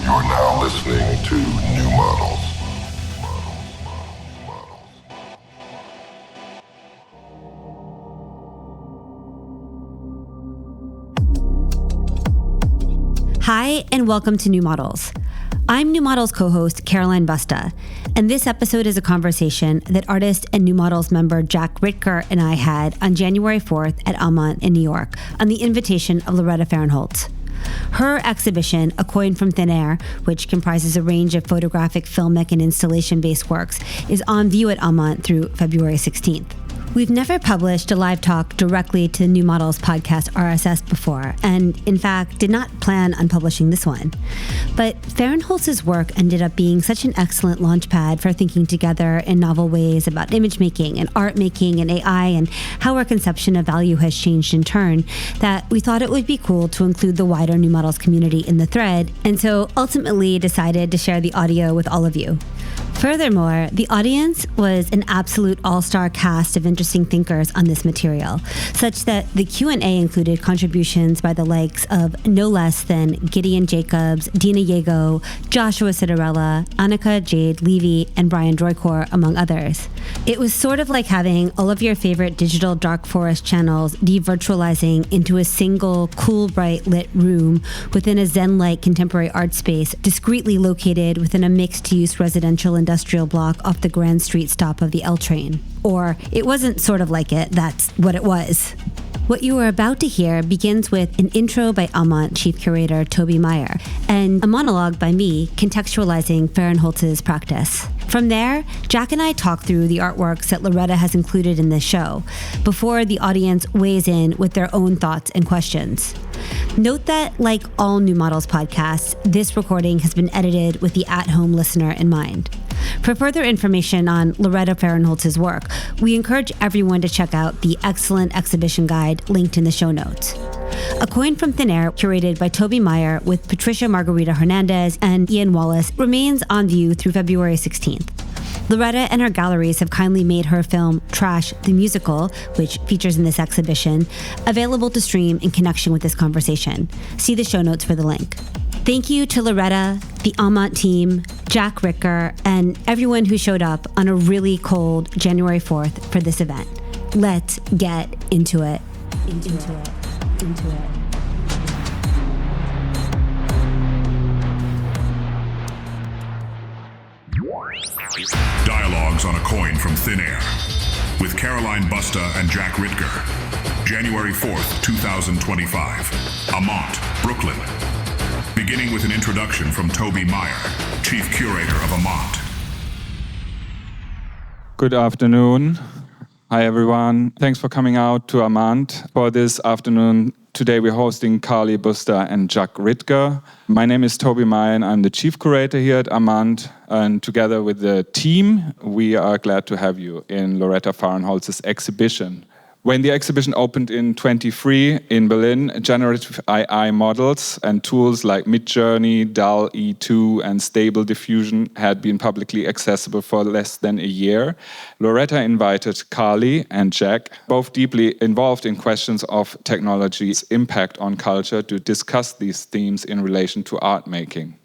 You're now listening to New Models. Hi, and welcome to New Models. I'm New Models co-host Caroline Busta, and this episode is a conversation that artist and New Models member Jak Ritger and I had on January 4th at Amant in New York on the invitation of Loretta Fahrenholz. Her exhibition, A Coin from Thin Air, which comprises a range of photographic, filmic, and installation-based works, is on view at Amant through February 16th. We've never published a live talk directly to New Models podcast RSS before, and in fact, did not plan on publishing this one. But Fahrenholz's work ended up being such an excellent launchpad for thinking together in novel ways about image making and art making and AI and how our conception of value has changed in turn, that we thought it would be cool to include the wider New Models community in the thread, and so ultimately decided to share the audio with all of you. Furthermore, the audience was an absolute all-star cast of interesting thinkers on this material, such that the Q&A included contributions by the likes of no less than Gideon Jacobs, Dena Yago, Joshua Citarella, Anika, Jade, Levy, and Brian Droitcour, among others. It was sort of like having all of your favorite digital dark forest channels de-virtualizing into a single cool, bright lit room within a zen-like contemporary art space discreetly located within a mixed-use residential industrial block off the Grand Street stop of the L train. Or it wasn't sort of like it, that's what it was. What you are about to hear begins with an intro by Amant chief curator Tobi Maier and a monologue by me contextualizing Fahrenholz's practice. From there, Jak and I talk through the artworks that Loretta has included in this show before the audience weighs in with their own thoughts and questions. Note that, like all New Models podcasts, this recording has been edited with the at-home listener in mind. For further information on Loretta Fahrenholz's work, we encourage everyone to check out the excellent exhibition guide linked in the show notes. A Coin from Thin Air, curated by Tobi Maier with Patricia Margarita Hernandez and Ian Wallace, remains on view through February 16th. Loretta and her galleries have kindly made her film Trash the Musical, which features in this exhibition, available to stream in connection with this conversation. See the show notes for the link. Thank you to Loretta, the Amant team, Jak Ritger, and everyone who showed up on a really cold January 4th for this event. Let's get into it. Into it. Dialogues on a Coin from Thin Air with Caroline Busta and Jak Ritger. January 4th, 2025. Amant, Brooklyn. Beginning with an introduction from Tobi Maier, chief curator of Amant. Good afternoon. Hi, everyone. Thanks for coming out to Amant for this afternoon. Today we're hosting Carly, Busta, and Jak Ritger. My name is Tobi Maier, and I'm the chief curator here at Amant. And together with the team, we are glad to have you in Loretta Fahrenholz's exhibition. When the exhibition opened in 2023 in Berlin, generative AI models and tools like Midjourney, DALL-E 2, and Stable Diffusion had been publicly accessible for less than a year. Loretta invited Carly and Jak, both deeply involved in questions of technology's impact on culture, to discuss these themes in relation to art making.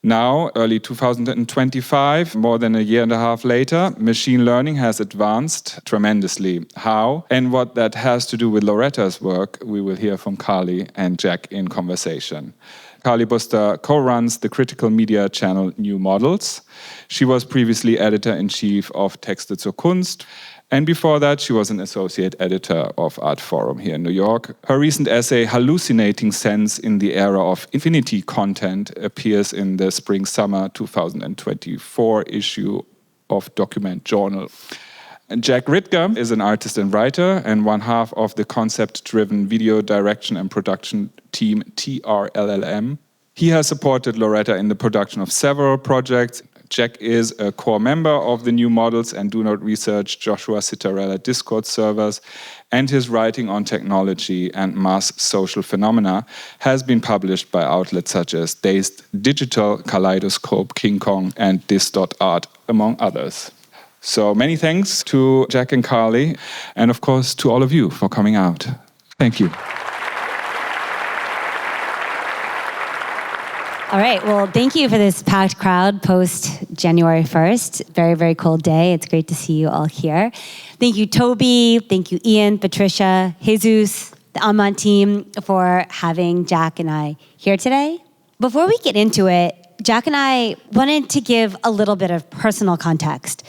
Now, early 2025, more than a year and a half later, machine learning has advanced tremendously. How and what that has to do with Loretta's work, we will hear from Carly and Jak in conversation. Carly Busta co-runs the critical media channel New Models. She was previously editor-in-chief of Texte zur Kunst, and before that, she was an associate editor of Art Forum here in New York. Her recent essay, Hallucinating Sense in the Era of Infinity Content, appears in the spring-summer 2024 issue of Document Journal. And Jak Ritger is an artist and writer and one half of the concept-driven video direction and production team TRLLM. He has supported Loretta in the production of several projects. Jak is a core member of the New Models and Do Not Research Joshua Citarella Discord servers, and his writing on technology and mass social phenomena has been published by outlets such as Dazed Digital, Kaleidoscope, King Kong, and Dis.art, among others. So many thanks to Jak and Carly, and of course to all of you for coming out. Thank you. All right, well, thank you for this packed crowd post January 1st. Very, very cold day. It's great to see you all here. Thank you, Toby. Thank you, Ian, Patricia, Jesus, the Amant team for having Jak and I here today. Before we get into it, Jak and I wanted to give a little bit of personal context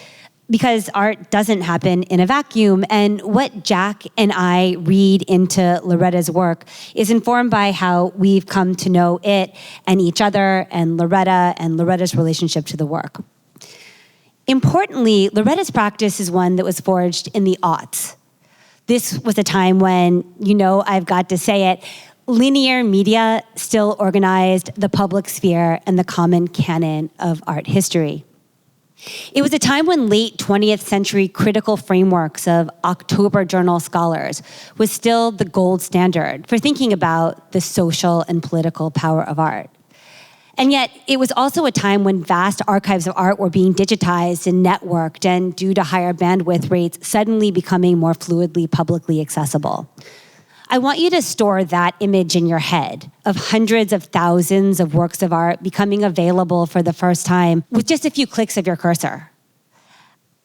because art doesn't happen in a vacuum, and what Jak and I read into Loretta's work is informed by how we've come to know it and each other and Loretta's relationship to the work. Importantly, Loretta's practice is one that was forged in the aughts. This was a time when, I've got to say it, linear media still organized the public sphere and the common canon of art history. It was a time when late 20th century critical frameworks of October journal scholars was still the gold standard for thinking about the social and political power of art. And yet, it was also a time when vast archives of art were being digitized and networked, and due to higher bandwidth rates, suddenly becoming more fluidly publicly accessible. I want you to store that image in your head of hundreds of thousands of works of art becoming available for the first time with just a few clicks of your cursor.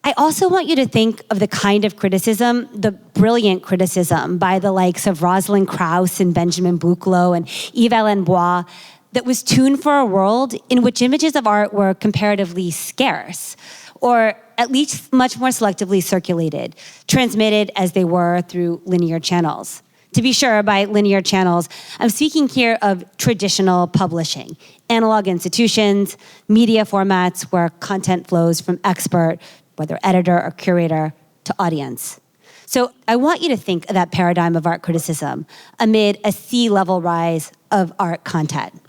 I also want you to think of the kind of criticism, the brilliant criticism by the likes of Rosalind Krauss and Benjamin Buchloh and Yves Alain Bois that was tuned for a world in which images of art were comparatively scarce, or at least much more selectively circulated, transmitted as they were through linear channels. To be sure, by linear channels, I'm speaking here of traditional publishing, analog institutions, media formats where content flows from expert, whether editor or curator, to audience. So I want you to think of that paradigm of art criticism amid a sea-level rise of art content.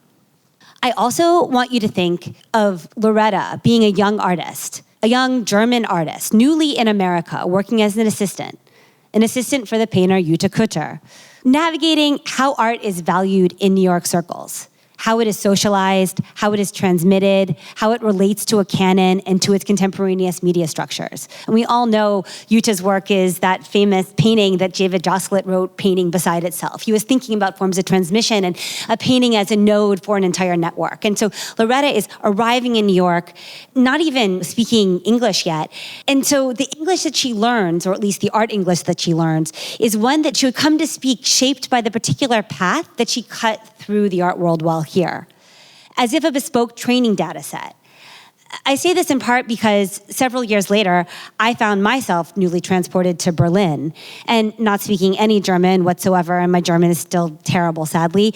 I also want you to think of Loretta being a young artist, a young German artist, newly in America, working as an assistant for the painter Jade Kutter, navigating how art is valued in New York circles, how it is socialized, how it is transmitted, how it relates to a canon and to its contemporaneous media structures. And we all know Juta's work is that famous painting that David Joslet wrote, Painting Beside Itself. He was thinking about forms of transmission and a painting as a node for an entire network. And so Loretta is arriving in New York, not even speaking English yet. And so the English that she learns, or at least the art English that she learns, is one that she would come to speak shaped by the particular path that she cut through the art world while here, as if a bespoke training data set. I say this in part because several years later, I found myself newly transported to Berlin and not speaking any German whatsoever, and my German is still terrible, sadly.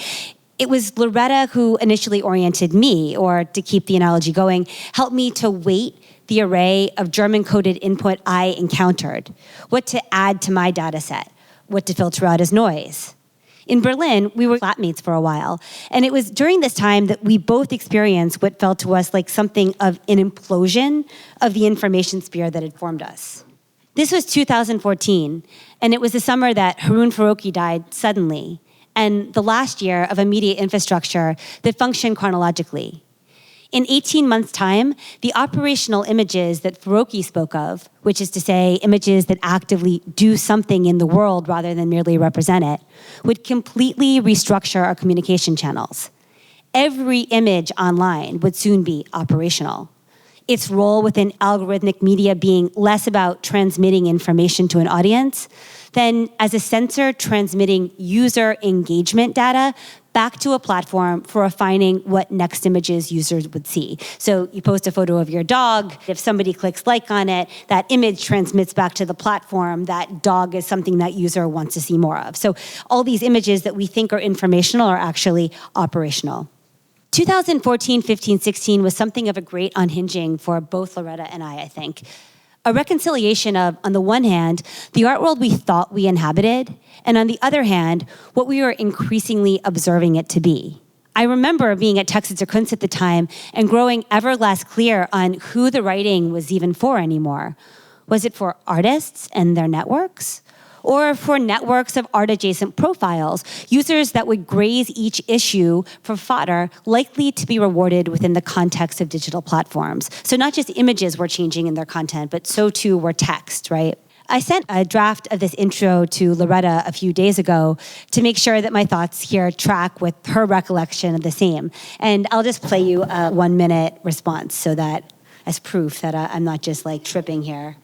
It was Loretta who initially oriented me, or to keep the analogy going, helped me to weight the array of German-coded input I encountered, what to add to my data set, what to filter out as noise. In Berlin, we were flatmates for a while, and it was during this time that we both experienced what felt to us like something of an implosion of the information sphere that had formed us. This was 2014, and it was the summer that Harun Farooqi died suddenly, and the last year of a media infrastructure that functioned chronologically. In 18 months' time, the operational images that Farooqi spoke of, which is to say images that actively do something in the world rather than merely represent it, would completely restructure our communication channels. Every image online would soon be operational. Its role within algorithmic media being less about transmitting information to an audience than as a sensor transmitting user engagement data back to a platform for refining what next images users would see. So you post a photo of your dog. If somebody clicks like on it, that image transmits back to the platform. That dog is something that user wants to see more of. So all these images that we think are informational are actually operational. 2014, 15, 16 was something of a great unhinging for both Loretta and I think. A reconciliation of, on the one hand, the art world we thought we inhabited, and on the other hand, what we were increasingly observing it to be. I remember being at Texas zur Kunst at the time and growing ever less clear on who the writing was even for anymore. Was it for artists and their networks? Or for networks of art-adjacent profiles, users that would graze each issue for fodder likely to be rewarded within the context of digital platforms. So not just images were changing in their content, but so too were text, right? I sent a draft of this intro to Loretta a few days ago to make sure that my thoughts here track with her recollection of the same. And I'll just play you a 1-minute response so that as proof that I'm not just like tripping here.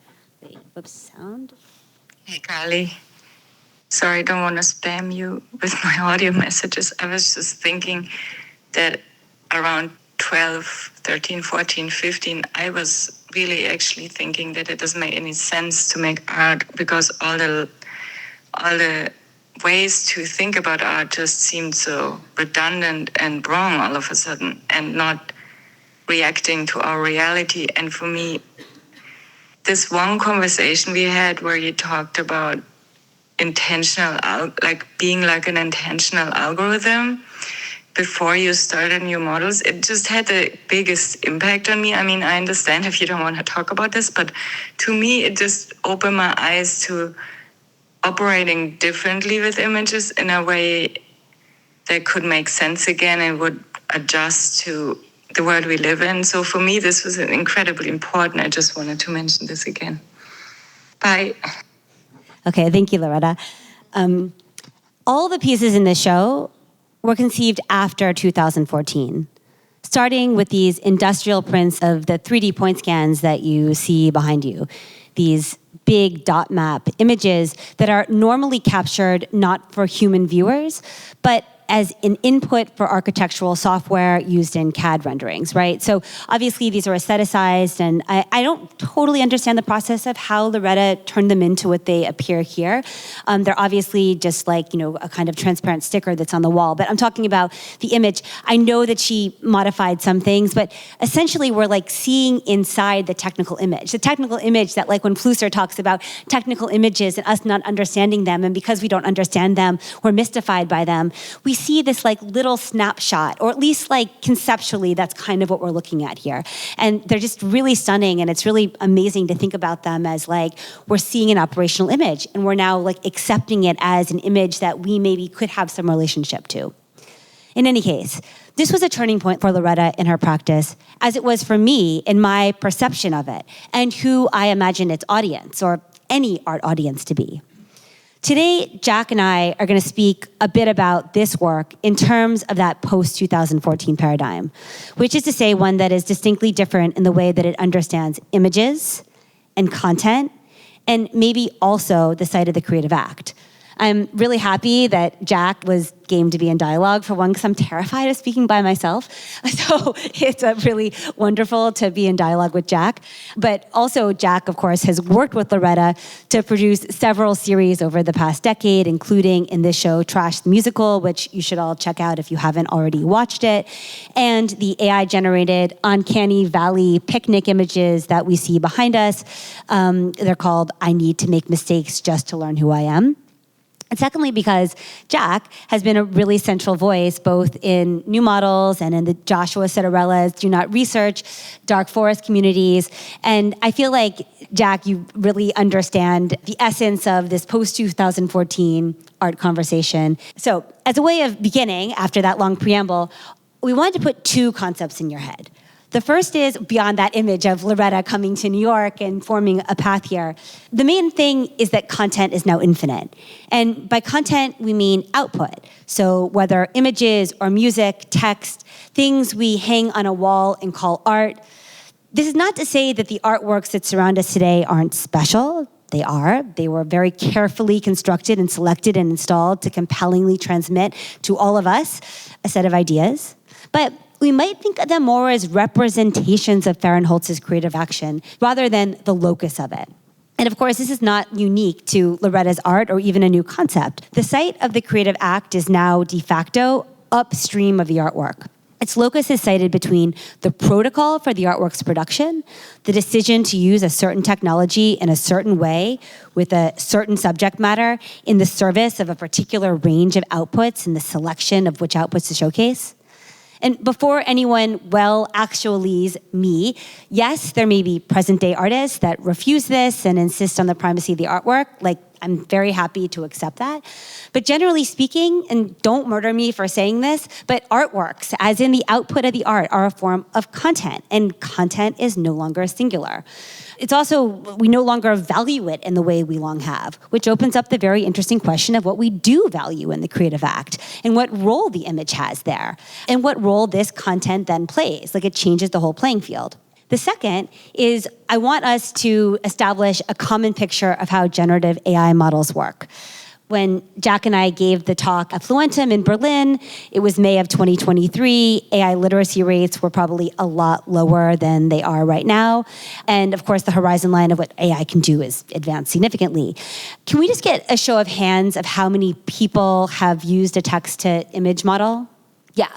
Wait, whoops, sound. Hey, Carly. Sorry, I don't want to spam you with my audio messages. I was just thinking that around 12, 13, 14, 15, I was really actually thinking that it doesn't make any sense to make art because all the ways to think about art just seemed so redundant and wrong all of a sudden and not reacting to our reality. And for me, this one conversation we had where you talked about being like an intentional algorithm before you started new models, it just had the biggest impact on me. I mean, I understand if you don't want to talk about this, but to me, it just opened my eyes to operating differently with images in a way that could make sense again and would adjust to the world we live in. So for me, this was incredibly important. I just wanted to mention this again. Bye. Okay, thank you, Loretta. All the pieces in this show were conceived after 2014, starting with these industrial prints of the 3D point scans that you see behind you, these big dot map images that are normally captured not for human viewers, but as an input for architectural software used in CAD renderings, right? So obviously these are aestheticized, and I don't totally understand the process of how Loretta turned them into what they appear here. They're obviously just like, a kind of transparent sticker that's on the wall, but I'm talking about the image. I know that she modified some things, but essentially we're like seeing inside the technical image that like when Flusser talks about technical images and us not understanding them, and because we don't understand them, we're mystified by them. We see this like little snapshot, or at least like conceptually, that's kind of what we're looking at here. And they're just really stunning, and it's really amazing to think about them as like we're seeing an operational image, and we're now like accepting it as an image that we maybe could have some relationship to. In any case, this was a turning point for Loretta in her practice, as it was for me in my perception of it, and who I imagine its audience, or any art audience, to be. Today, Jak and I are going to speak a bit about this work in terms of that post-2014 paradigm, which is to say one that is distinctly different in the way that it understands images and content, and maybe also the site of the creative act. I'm really happy that Jak was game to be in dialogue, for one, because I'm terrified of speaking by myself. So it's really wonderful to be in dialogue with Jak. But also Jak, of course, has worked with Loretta to produce several series over the past decade, including in this show, Trash the Musical, which you should all check out if you haven't already watched it, and the AI-generated Uncanny Valley picnic images that we see behind us. They're called I Need to Make Mistakes Just to Learn Who I Am. And secondly, because Jak has been a really central voice both in New Models and in the Joshua Citarella's Do Not Research, Dark Forest communities. And I feel like, Jak, you really understand the essence of this post-2014 art conversation. So as a way of beginning, after that long preamble, we wanted to put two concepts in your head. The first is beyond that image of Loretta coming to New York and forming a path here. The main thing is that content is now infinite. And by content, we mean output. So whether images or music, text, things we hang on a wall and call art. This is not to say that the artworks that surround us today aren't special. They are. They were very carefully constructed and selected and installed to compellingly transmit to all of us a set of ideas. But we might think of them more as representations of Fahrenholz's creative action rather than the locus of it. And of course, this is not unique to Loretta's art or even a new concept. The site of the creative act is now de facto upstream of the artwork. Its locus is sited between the protocol for the artwork's production, the decision to use a certain technology in a certain way with a certain subject matter in the service of a particular range of outputs and the selection of which outputs to showcase. And before anyone actuallys me, yes, there may be present-day artists that refuse this and insist on the primacy of the artwork, like I'm very happy to accept that. But generally speaking, and don't murder me for saying this, but artworks, as in the output of the art, are a form of content, and content is no longer singular. It's also, we no longer value it in the way we long have, which opens up the very interesting question of what we do value in the creative act and what role the image has there and what role this content then plays. Like, it changes the whole playing field. The second is I want us to establish a common picture of how generative AI models work. When Jak and I gave the talk at Fluentum in Berlin, it was May of 2023. AI literacy rates were probably a lot lower than they are right now. And of course, the horizon line of what AI can do is advanced significantly. Can we just get a show of hands of how many people have used a text-to-image model? Yeah,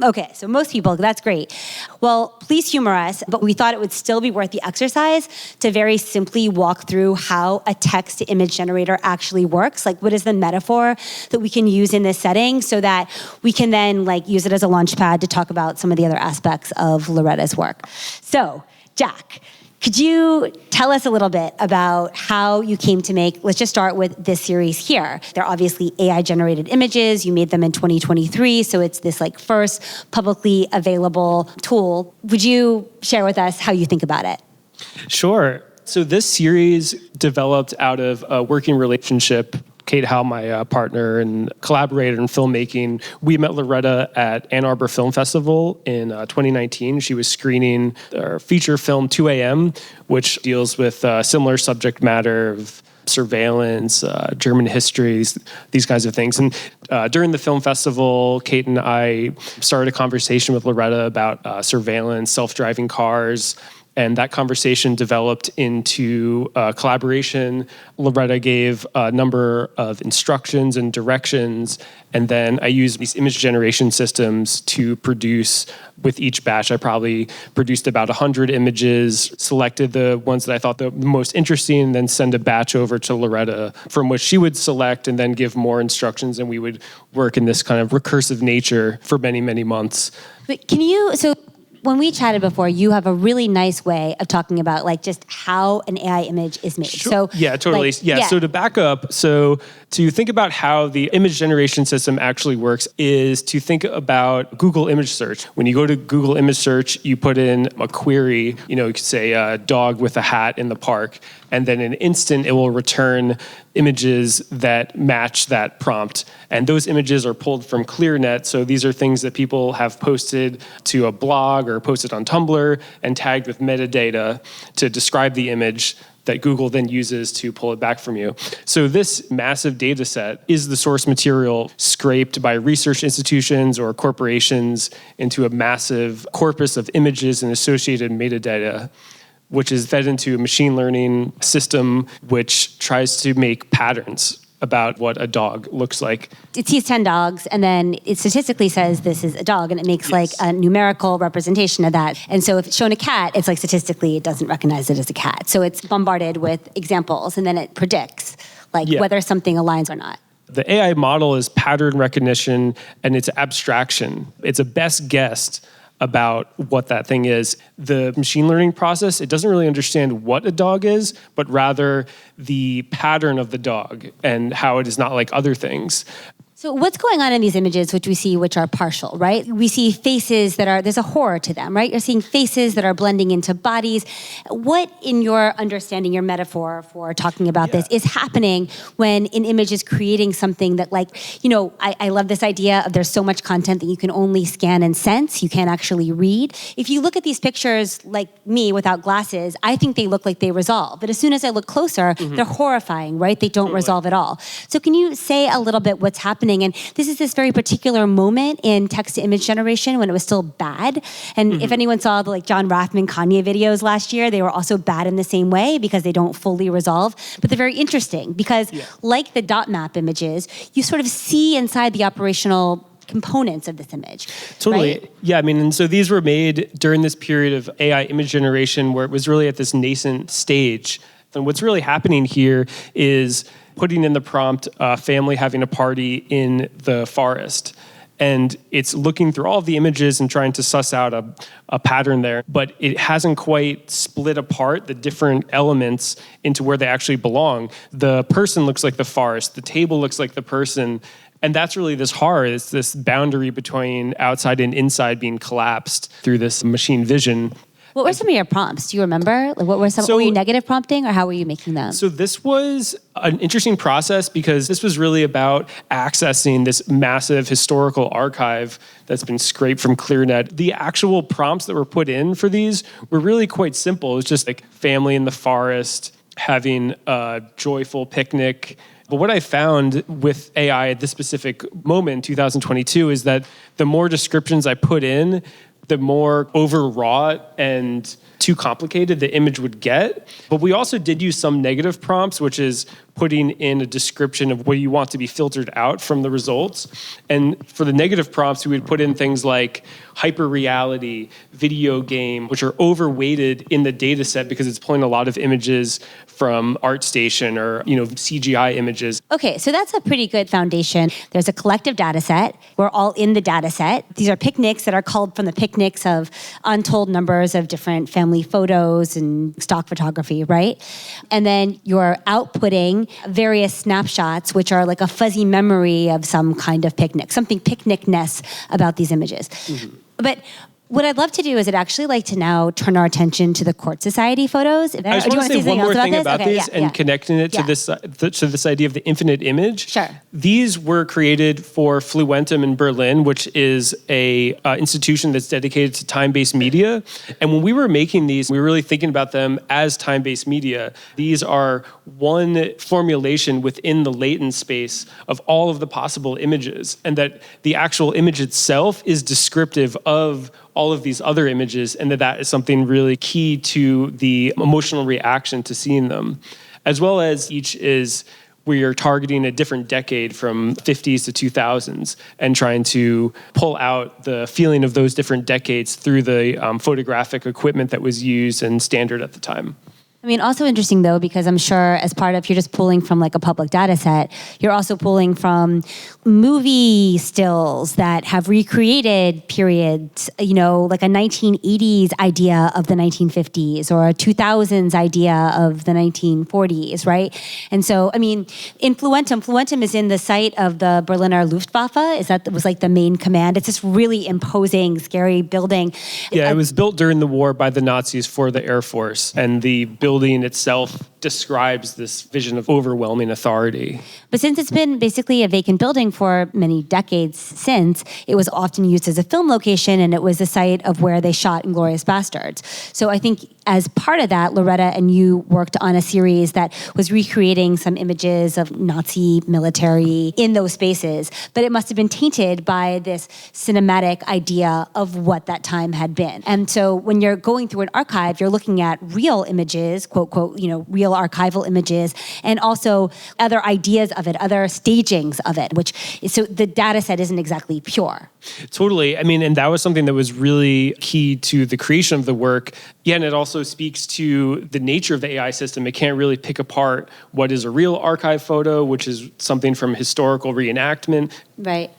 okay, so most people, that's great. Well, please humor us, but we thought it would still be worth the exercise to very simply walk through how a text-to-image generator actually works. Like, what is the metaphor that we can use in this setting so that we can then use it as a launch pad to talk about some of the other aspects of Loretta's work. So, Jak, could you tell us a little bit about how you came to make, let's just start with this series here. They're obviously AI-generated images. You made them in 2023, so it's this first publicly available tool. Would you share with us how you think about it? Sure. So this series developed out of a working relationship. K8 Howl, my partner and collaborator in filmmaking, we met Loretta at Ann Arbor Film Festival in 2019. She was screening our feature film 2 a.m., which deals with similar subject matter of surveillance, German histories, these kinds of things. And during the film festival, Kate and I started a conversation with Loretta about surveillance, self-driving cars. And that conversation developed into a collaboration. Loretta gave a number of instructions and directions, and then I used these image generation systems to produce, with each batch, I probably produced about 100 images, selected the ones that I thought the most interesting, and then send a batch over to Loretta from which she would select and then give more instructions, and we would work in this kind of recursive nature for many, many months. But when we chatted before, you have a really nice way of talking about just how an AI image is made. Sure. So yeah, totally. So to back up, so to think about how the image generation system actually works is to think about Google image search. When you go to Google image search, you put in a query, you could say a dog with a hat in the park, and then in an instant it will return images that match that prompt. And those images are pulled from ClearNet. So these are things that people have posted to a blog or posted on Tumblr and tagged with metadata to describe the image that Google then uses to pull it back from you. So this massive data set is the source material scraped by research institutions or corporations into a massive corpus of images and associated metadata, which is fed into a machine learning system which tries to make patterns about what a dog looks like. It sees 10 dogs, and then it statistically says this is a dog, and it makes a numerical representation of that. And so if it's shown a cat, it's statistically it doesn't recognize it as a cat. So it's bombarded with examples, and then it predicts whether something aligns or not. The AI model is pattern recognition, and it's abstraction. It's a best guess about what that thing is. The machine learning process, it doesn't really understand what a dog is, but rather the pattern of the dog and how it is not like other things. So what's going on in these images, which we see, which are partial, right? We see faces there's a horror to them, right? You're seeing faces that are blending into bodies. What, in your understanding, your metaphor for talking about this, is happening when an image is creating something that I love this idea of there's so much content that you can only scan and sense, you can't actually read. If you look at these pictures like me without glasses, I think they look like they resolve. But as soon as I look closer, they're horrifying, right? They don't resolve at all. So can you say a little bit what's happening? And this is this very particular moment in text-to-image generation when it was still bad. And if anyone saw the John Rathman Kanye videos last year, they were also bad in the same way because they don't fully resolve. But they're very interesting because like the dot map images, you sort of see inside the operational components of this image. Totally. Right? Yeah, and so these were made during this period of AI image generation where it was really at this nascent stage. And what's really happening here is putting in the prompt, family having a party in the forest. and it's looking through all of the images and trying to suss out a pattern there, but it hasn't quite split apart the different elements into where they actually belong. The person looks like the forest, the table looks like the person, and that's really this horror. It's this boundary between outside and inside being collapsed through this machine vision. What were some of your prompts? Do you remember? Like, what were some? Were you negative prompting, or how were you making them? So this was an interesting process because this was really about accessing this massive historical archive that's been scraped from ClearNet. The actual prompts that were put in for these were really quite simple. It was just like family in the forest, having a joyful picnic. But what I found with AI at this specific moment in 2022 is that the more descriptions I put in, the more overwrought and too complicated the image would get. But we also did use some negative prompts, which is putting in a description of what you want to be filtered out from the results. And for the negative prompts, we would put in things like hyperreality, video game, which are overweighted in the data set because it's pulling a lot of images from ArtStation or, CGI images. Okay, so that's a pretty good foundation. There's a collective data set. We're all in the data set. These are picnics that are culled from the picnics of untold numbers of different family photos and stock photography, right? And then you're outputting various snapshots, which are like a fuzzy memory of some kind of picnic, something picnic-ness about these images. Mm-hmm. But what I'd love to do is I'd actually like to now turn our attention to the court society photos. I just want to say one more thing about these and connecting it to this idea of the infinite image. Sure. These were created for Fluentum in Berlin, which is a institution that's dedicated to time-based media. And when we were making these, we were really thinking about them as time-based media. These are one formulation within the latent space of all of the possible images, and that the actual image itself is descriptive of all of these other images, and that is something really key to the emotional reaction to seeing them. As well as each is, we are targeting a different decade from 50s to 2000s and trying to pull out the feeling of those different decades through the photographic equipment that was used and standard at the time. I mean, also interesting though, because I'm sure as part of, you're just pulling from like a public data set, you're also pulling from movie stills that have recreated periods, like a 1980s idea of the 1950s or a 2000s idea of the 1940s, right? And so, I mean, in Fluentum is in the site of the Berliner Luftwaffe. That was like the main command. It's this really imposing, scary building. Yeah, it was built during the war by the Nazis for the Air Force, and the building itself describes this vision of overwhelming authority. But since it's been basically a vacant building for many decades since, it was often used as a film location, and it was the site of where they shot Inglourious Bastards. So I think as part of that, Loretta and you worked on a series that was recreating some images of Nazi military in those spaces, but it must have been tainted by this cinematic idea of what that time had been. And so when you're going through an archive, you're looking at real images, quote, quote, real archival images, and also other ideas of it, other stagings of it, so the data set isn't exactly pure. Totally. I mean, and that was something that was really key to the creation of the work. Yeah, and it also speaks to the nature of the AI system. It can't really pick apart what is a real archive photo, which is something from historical reenactment. Right.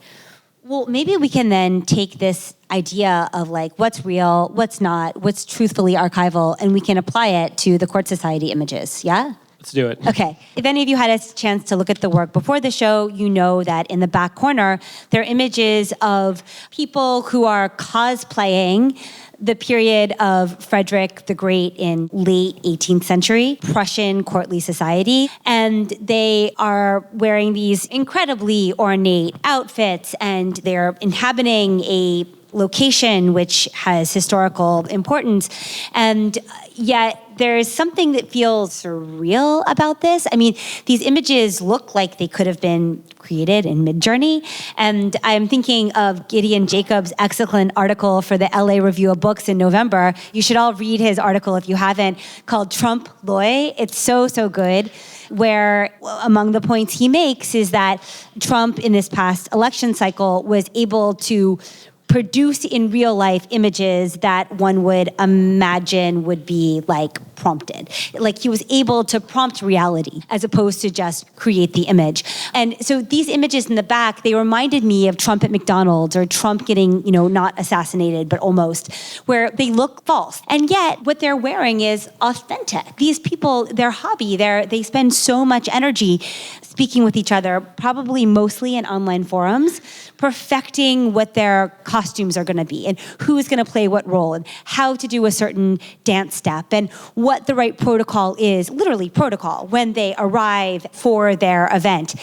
Well, maybe we can then take this idea of like what's real, what's not, what's truthfully archival, and we can apply it to the court society images, yeah? Let's do it. Okay. If any of you had a chance to look at the work before the show, you know that in the back corner, there are images of people who are cosplaying the period of Frederick the Great in late 18th century Prussian courtly society. And they are wearing these incredibly ornate outfits, and they're inhabiting a location which has historical importance. And yet there's something that feels surreal about this. I mean, these images look like they could have been created in Midjourney. And I'm thinking of Gideon Jacobs' excellent article for the LA Review of Books in November. You should all read his article if you haven't, called Trump Loy. It's so, so good, where among the points he makes is that Trump in this past election cycle was able to produce in real life images that one would imagine would be like prompted. Like he was able to prompt reality as opposed to just create the image. And so these images in the back, they reminded me of Trump at McDonald's or Trump getting, not assassinated, but almost, where they look false. And yet what they're wearing is authentic. These people, their hobby, they spend so much energy speaking with each other, probably mostly in online forums, perfecting what their costumes are going to be and who is going to play what role and how to do a certain dance step and what the right protocol is, literally protocol, when they arrive for their event.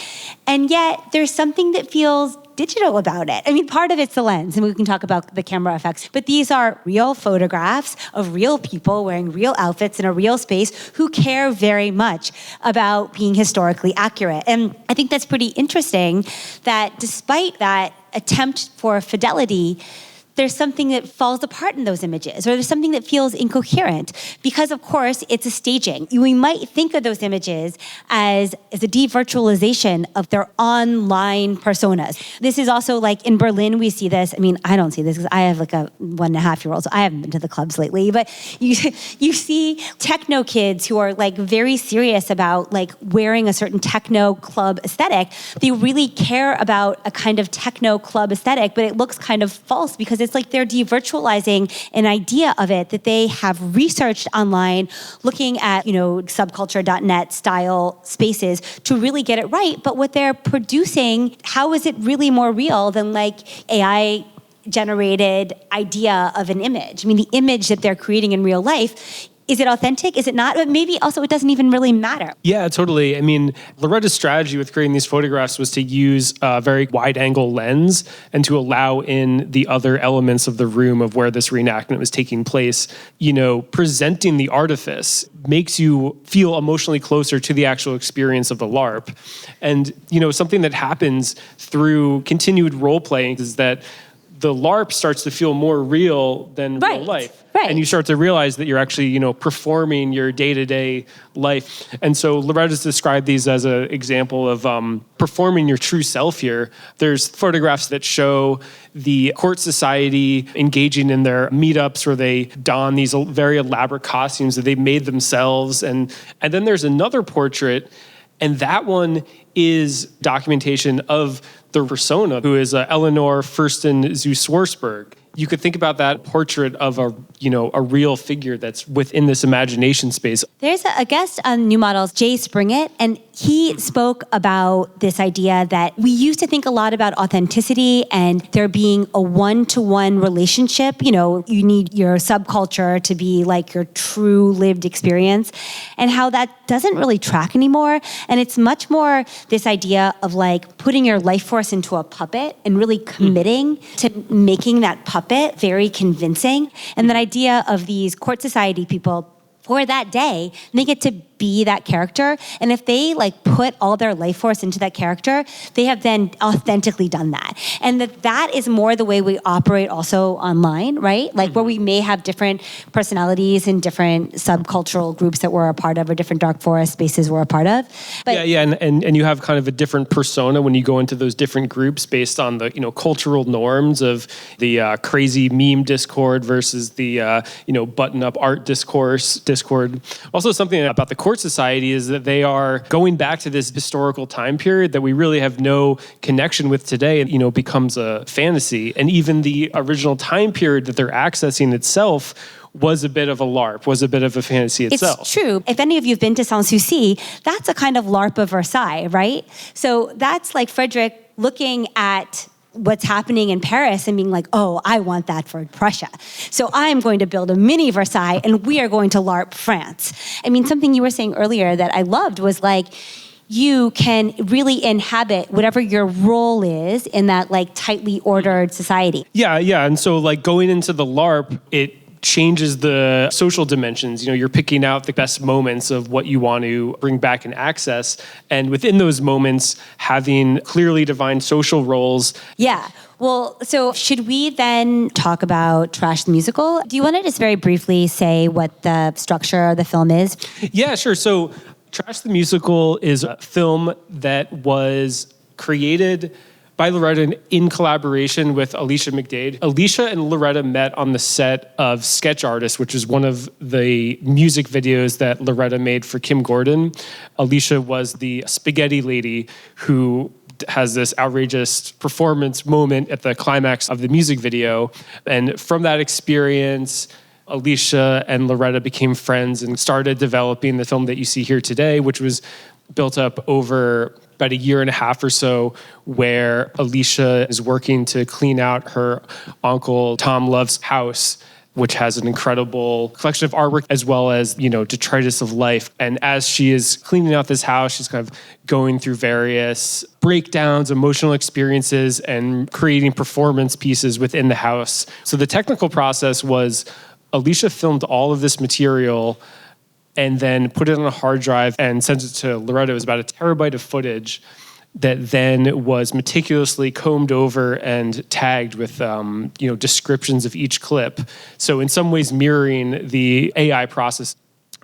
And yet there's something that feels digital about it. I mean, part of it's the lens, and we can talk about the camera effects, but these are real photographs of real people wearing real outfits in a real space who care very much about being historically accurate. And I think that's pretty interesting that despite that attempt for fidelity, there's something that falls apart in those images, or there's something that feels incoherent because, of course, it's a staging. We might think of those images as a devirtualization of their online personas. This is also like in Berlin, we see this. I mean, I don't see this because I have like a 1.5-year-old, so I haven't been to the clubs lately, but you see techno kids who are like very serious about like wearing a certain techno club aesthetic. They really care about a kind of techno club aesthetic, but it looks kind of false because it's like they're devirtualizing an idea of it that they have researched online, looking at, subculture.net style spaces to really get it right. But what they're producing, how is it really more real than like AI generated idea of an image? I mean, the image that they're creating in real life, is it authentic? Is it not? But maybe also it doesn't even really matter. Yeah, totally. I mean, Loretta's strategy with creating these photographs was to use a very wide-angle lens and to allow in the other elements of the room of where this reenactment was taking place. Presenting the artifice makes you feel emotionally closer to the actual experience of the LARP. And, something that happens through continued role-playing is that the LARP starts to feel more real than real life. Right. And you start to realize that you're actually, performing your day-to-day life. And so Loretta's described these as an example of performing your true self here. There's photographs that show the court society engaging in their meetups where they don these very elaborate costumes that they've made themselves. And then there's another portrait, and that one is documentation of the persona, who is Eleanor Fursten zu Swarsburg. You could think about that portrait of a real figure that's within this imagination space. There's a guest on New Models, Jay Springett, and he spoke about this idea that we used to think a lot about authenticity and there being a one-to-one relationship. You need your subculture to be like your true lived experience, and how that doesn't really track anymore. And it's much more this idea of like putting your life force into a puppet and really committing to making that puppet very convincing. And that idea of these court society people for that day, they get to be that character. And if they like put all their life force into that character, they have then authentically done that. And that is more the way we operate also online, right? Like where we may have different personalities and different subcultural groups that we're a part of, or different dark forest spaces we're a part of. But and you have kind of a different persona when you go into those different groups based on the cultural norms of the crazy meme Discord versus the button-up art Discord. Also, something about the court society is that they are going back to this historical time period that we really have no connection with today. It becomes a fantasy, and even the original time period that they're accessing itself was a bit of a LARP, was a bit of a fantasy itself. It's true. If any of you have been to Sanssouci, that's a kind of LARP of Versailles, right? So that's like Frederick looking at what's happening in Paris and being like, oh, I want that for Prussia. So I'm going to build a mini Versailles and we are going to LARP France. I mean, something you were saying earlier that I loved was like, you can really inhabit whatever your role is in that like tightly ordered society. Yeah. And so like going into the LARP, it changes the social dimensions. You're picking out the best moments of what you want to bring back and access. And within those moments, having clearly defined social roles. Yeah. Well, so should we then talk about Trash the Musical? Do you want to just very briefly say what the structure of the film is? Yeah, sure. So Trash the Musical is a film that was created by Loretta in collaboration with Alicia McDade. Alicia and Loretta met on the set of Sketch Artist, which is one of the music videos that Loretta made for Kim Gordon. Alicia was the spaghetti lady who has this outrageous performance moment at the climax of the music video. And from that experience, Alicia and Loretta became friends and started developing the film that you see here today, which was built up over about a year and a half or so, where Alicia is working to clean out her uncle Tom Love's house, which has an incredible collection of artwork as well as, detritus of life. And as she is cleaning out this house, she's kind of going through various breakdowns, emotional experiences, and creating performance pieces within the house. So the technical process was Alicia filmed all of this material and then put it on a hard drive and sent it to Loretta. It was about a terabyte of footage that then was meticulously combed over and tagged with descriptions of each clip. So in some ways mirroring the AI process,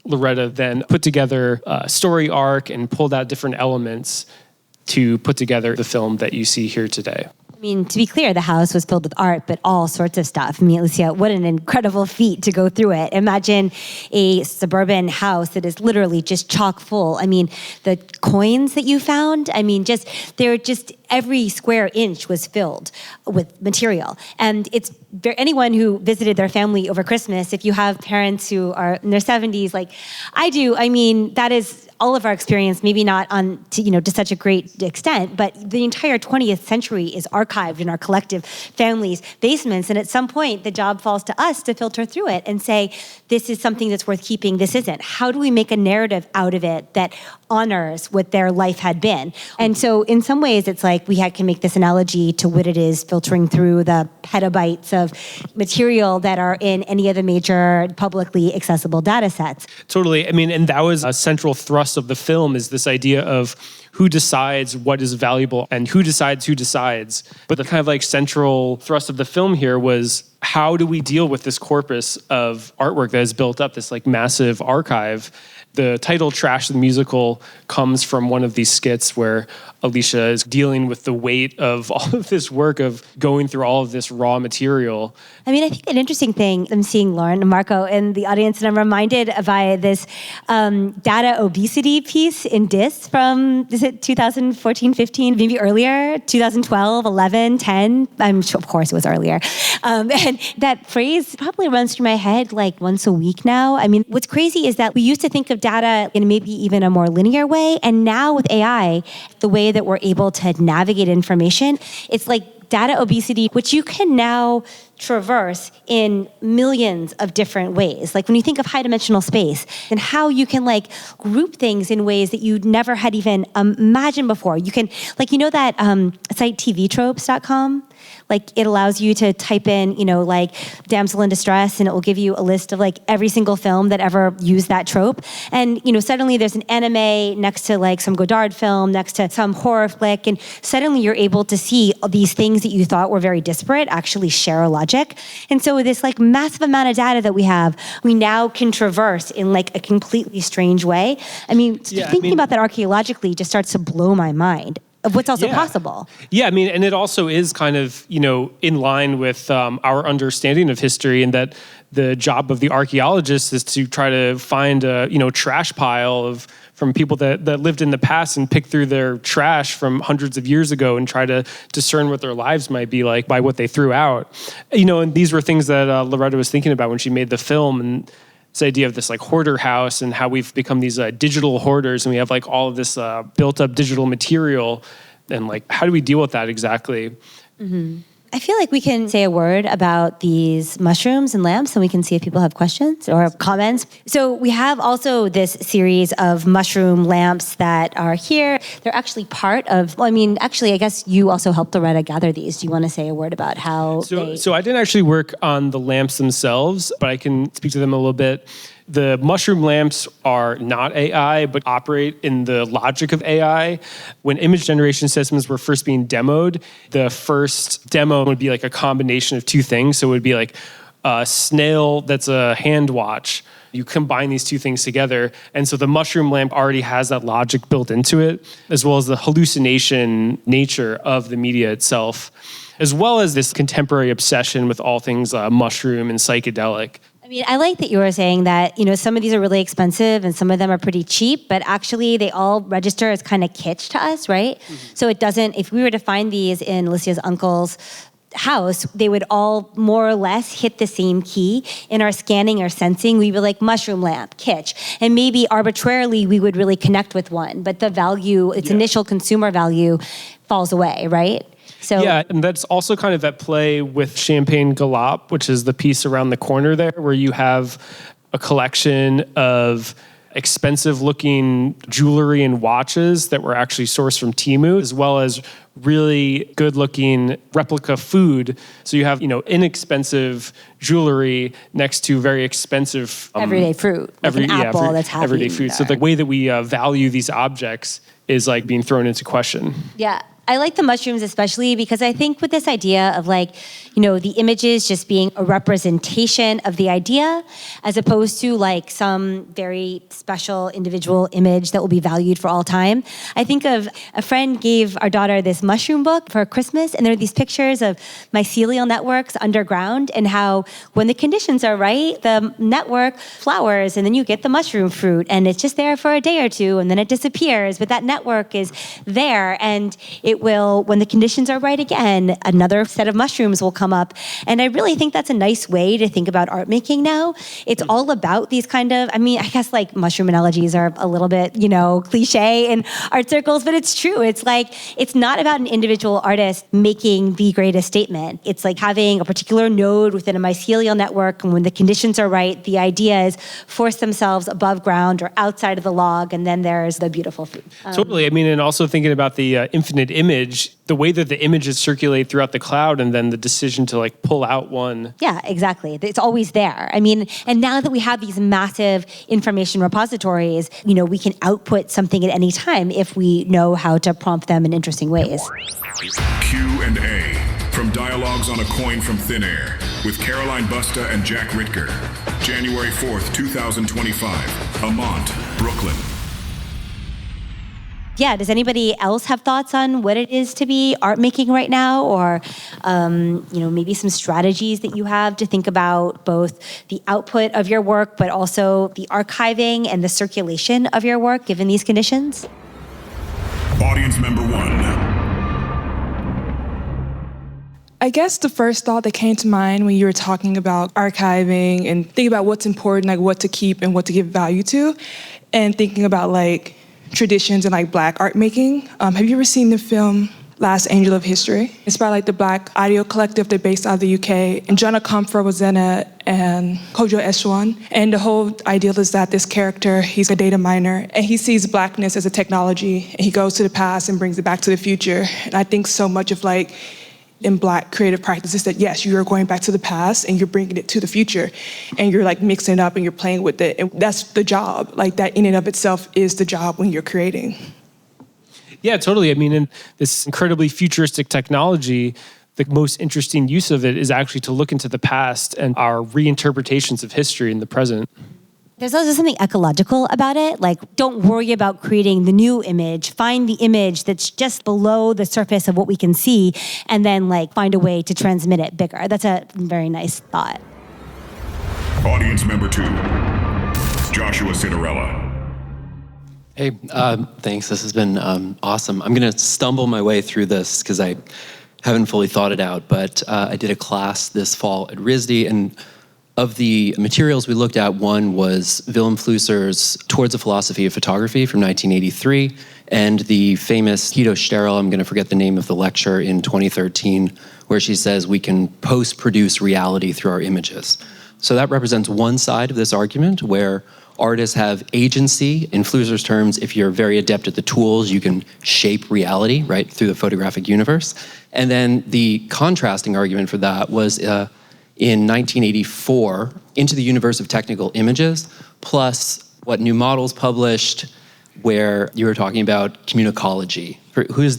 Loretta then put together a story arc and pulled out different elements to put together the film that you see here today. I mean, to be clear, the house was filled with art, but all sorts of stuff. I mean, Alicia, what an incredible feat to go through it. Imagine a suburban house that is literally just chock full. I mean, the coins that you found, every square inch was filled with material. And anyone who visited their family over Christmas, if you have parents who are in their 70s, like I do, that is all of our experience, maybe not to such a great extent, but the entire 20th century is archived in our collective families' basements. And at some point, the job falls to us to filter through it and say, this is something that's worth keeping, this isn't. How do we make a narrative out of it that honors what their life had been? And so in some ways, it's like we can make this analogy to what it is filtering through the petabytes of material that are in any of the major publicly accessible data sets. Totally. And that was a central thrust of the film, is this idea of who decides what is valuable and who decides. But the kind of central thrust of the film here was, how do we deal with this corpus of artwork that has built up, this massive archive? The title Trash the Musical comes from one of these skits where Alicia is dealing with the weight of all of this work of going through all of this raw material. I think an interesting thing, I'm seeing Lauren and Marco in the audience, and I'm reminded by this data obesity piece in DIS from, is it 2014, 15, maybe earlier, 2012, 11, 10? I'm sure, of course it was earlier. And that phrase probably runs through my head once a week now. What's crazy is that we used to think of data in maybe even a more linear way, and now with AI, the way that we're able to navigate information, it's like data obesity, which you can now traverse in millions of different ways. Like when you think of high dimensional space and how you can group things in ways that you never had even imagined before. You can, that site tvtropes.com? It allows you to type in, damsel in distress, and it will give you a list of every single film that ever used that trope. And, suddenly there's an anime next to some Godard film, next to some horror flick. And suddenly you're able to see these things that you thought were very disparate actually share a logic. And so with this massive amount of data that we have, we now can traverse in a completely strange way. Thinking about that archaeologically just starts to blow my mind of what's also possible. Yeah, and it also is kind of, in line with our understanding of history, and that the job of the archaeologist is to try to find a, trash pile from people that lived in the past and pick through their trash from hundreds of years ago and try to discern what their lives might be like by what they threw out. And these were things that Loretta was thinking about when she made the film, and this idea of this hoarder house and how we've become these digital hoarders, and we have all of this built up digital material, and how do we deal with that exactly? Mm-hmm. I feel like we can say a word about these mushrooms and lamps, and we can see if people have questions or comments. So we have also this series of mushroom lamps that are here. They're actually part of, I guess you also helped Loretta gather these. Do you want to say a word about how So I didn't actually work on the lamps themselves, but I can speak to them a little bit. The mushroom lamps are not AI, but operate in the logic of AI. When image generation systems were first being demoed, the first demo would be a combination of two things. So it would be a snail that's a hand watch You combine these two things together. And so the mushroom lamp already has that logic built into it, as well as the hallucination nature of the media itself, as well as this contemporary obsession with all things mushroom and psychedelic. I mean, I like that you were saying that, some of these are really expensive and some of them are pretty cheap, but actually they all register as kind of kitsch to us, right? Mm-hmm. So it doesn't, if we were to find these in Alicia's uncle's house, they would all more or less hit the same key. In our scanning or sensing, we would like mushroom lamp, kitsch, and maybe arbitrarily we would really connect with one, but the value, its initial consumer value falls away, right? So, yeah, and that's also kind of at play with Champagne Galop, which is the piece around the corner there, where you have a collection of expensive-looking jewelry and watches that were actually sourced from Temu, as well as really good-looking replica food. So you have, inexpensive jewelry next to very expensive everyday fruit, like an apple that's happy. Everyday food. So the way that we value these objects is like being thrown into question. Yeah. I like the mushrooms especially because I think with this idea of the images just being a representation of the idea as opposed to like some very special individual image that will be valued for all time. I think of a friend gave our daughter this mushroom book for Christmas, and there are these pictures of mycelial networks underground and how when the conditions are right, the network flowers and then you get the mushroom fruit and it's just there for a day or two and then it disappears, but that network is there and it will, when the conditions are right again, another set of mushrooms will come up. And I really think that's a nice way to think about art making now. It's all about these kind of, I guess like mushroom analogies are a little bit, cliche in art circles, but it's true. It's like, it's not about an individual artist making the greatest statement. It's like having a particular node within a mycelial network, and when the conditions are right, the idea is force themselves above ground or outside of the log, and then there's the beautiful food. Totally. And also thinking about the infinite image, the way that the images circulate throughout the cloud, and then the decision to like pull out one. Yeah, exactly. It's always there. And now that we have these massive information repositories, we can output something at any time if we know how to prompt them in interesting ways. Q&A from Dialogues on a Coin from Thin Air with Caroline Busta and Jak Ritger. January 4th, 2025. Amant, Brooklyn. Yeah, does anybody else have thoughts on what it is to be art making right now, or maybe some strategies that you have to think about both the output of your work, but also the archiving and the circulation of your work given these conditions? Audience member 1. I guess the first thought that came to mind when you were talking about archiving and thinking about what's important, like what to keep and what to give value to, and thinking about like traditions and like Black art making. Have you ever seen the film Last Angel of History? It's by like the Black Audio Collective. They're based out of the UK. And Jonah Comfort was in it, and Kojo Eswan. And the whole ideal is that this character, he's a data miner, and he sees Blackness as a technology, and he goes to the past and brings it back to the future. And I think so much of like in Black creative practices that yes, you're going back to the past and you're bringing it to the future, and you're like mixing it up and you're playing with it, and that's the job. Like that in and of itself is the job when you're creating. Yeah, totally. In this incredibly futuristic technology, the most interesting use of it is actually to look into the past and our reinterpretations of history in the present. There's also something ecological about it. Like, don't worry about creating the new image. Find the image that's just below the surface of what we can see, and then like find a way to transmit it bigger. That's a very nice thought. Audience member 2, Joshua Citarella. Hey, thanks. This has been awesome. I'm going to stumble my way through this because I haven't fully thought it out, but I did a class this fall at RISD, and of the materials we looked at, one was Willem Flusser's Towards a Philosophy of Photography from 1983, and the famous Guido Sterl, I'm going to forget the name of the lecture, in 2013, where she says we can post-produce reality through our images. So that represents one side of this argument, where artists have agency. In Flusser's terms, if you're very adept at the tools, you can shape reality, right, through the photographic universe. And then the contrasting argument for that was in 1984, Into the Universe of Technical Images, plus what New Models published, where you were talking about communicology. Who's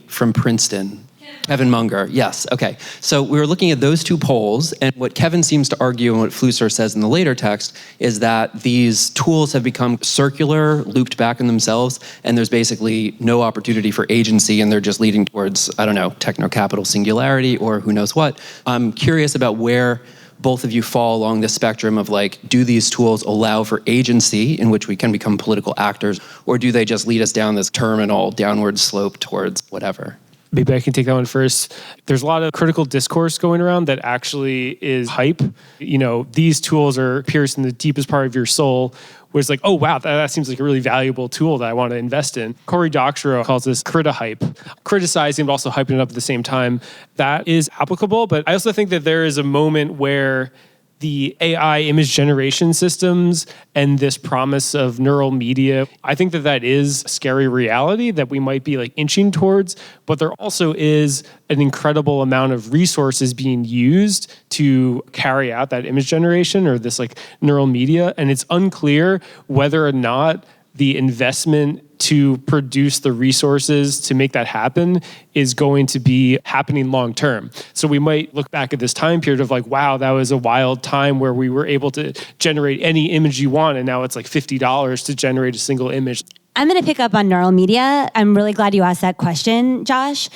from Princeton? Kevin Munger, yes, okay. So we were looking at those two polls, and what Kevin seems to argue and what Flusser says in the later text is that these tools have become circular, looped back in themselves, and there's basically no opportunity for agency, and they're just leading towards, I don't know, techno-capital singularity or who knows what. I'm curious about where both of you fall along the spectrum of like, do these tools allow for agency in which we can become political actors, or do they just lead us down this terminal downward slope towards whatever? Maybe I can take that one first. There's a lot of critical discourse going around that actually is hype. You know, these tools are piercing the deepest part of your soul, where it's like, oh, wow, that seems like a really valuable tool that I want to invest in. Cory Doctorow calls this crita-hype, criticizing but also hyping it up at the same time. That is applicable, but I also think that there is a moment where the AI image generation systems and this promise of neural media, I think that is a scary reality that we might be like inching towards, but there also is an incredible amount of resources being used to carry out that image generation or this like neural media. And it's unclear whether or not the investment to produce the resources to make that happen is going to be happening long term. So we might look back at this time period of like, wow, that was a wild time where we were able to generate any image you want, and now it's like $50 to generate a single image. I'm going to pick up on neural media. I'm really glad you asked that question, Josh.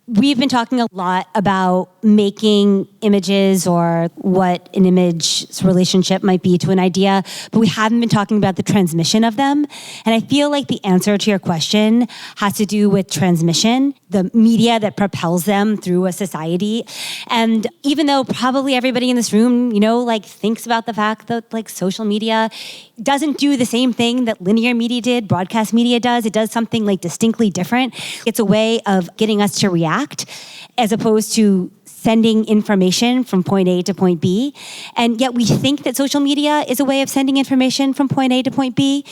We've been talking a lot about making images or what an image's relationship might be to an idea, but we haven't been talking about the transmission of them. And I feel like the answer to your question has to do with transmission, the media that propels them through a society. And even though probably everybody in this room, you know, like thinks about the fact that like social media doesn't do the same thing that linear media did, broadcast media does. It does something like distinctly different. It's a way of getting us to react as opposed to sending information from point A to point B. And yet we think that social media is a way of sending information from point A to point B.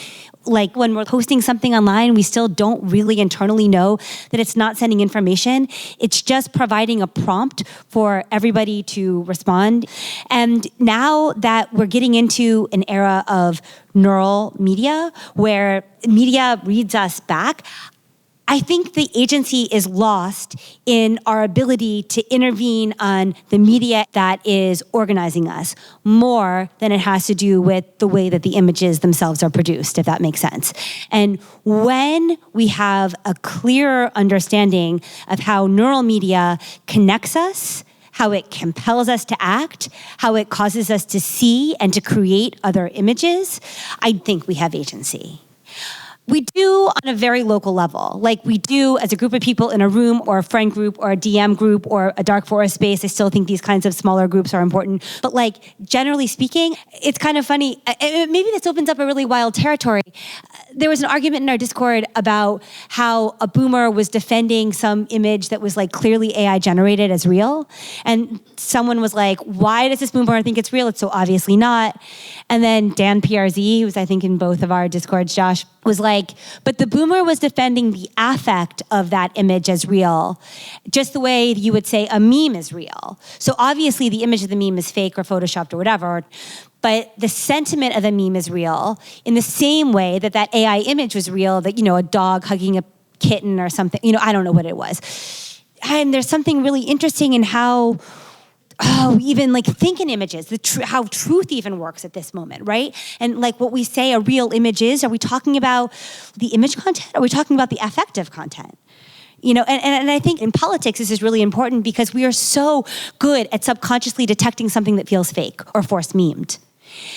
Like when we're posting something online, we still don't really internally know that it's not sending information. It's just providing a prompt for everybody to respond. And now that we're getting into an era of neural media, where media reads us back, I think the agency is lost in our ability to intervene on the media that is organizing us more than it has to do with the way that the images themselves are produced, if that makes sense. And when we have a clearer understanding of how neural media connects us, how it compels us to act, how it causes us to see and to create other images, I think we have agency. We do on a very local level, like we do as a group of people in a room or a friend group or a DM group or a dark forest space. I still think these kinds of smaller groups are important. But like generally speaking, it's kind of funny. Maybe this opens up a really wild territory. There was an argument in our Discord about how a boomer was defending some image that was like clearly AI generated as real. And someone was like, why does this boomer think it's real? It's so obviously not. And then Dan PRZ, who's I think in both of our Discords, Josh, was like, but the boomer was defending the affect of that image as real, just the way you would say a meme is real. So obviously the image of the meme is fake or photoshopped or whatever, but the sentiment of the meme is real in the same way that that AI image was real, that, you know, a dog hugging a kitten or something, you know, I don't know what it was. And there's something really interesting in how even like think in images, how truth even works at this moment, right? And like what we say a real image is, are we talking about the image content? Or are we talking about the affective content? You know, and I think in politics this is really important because we are so good at subconsciously detecting something that feels fake or force memed.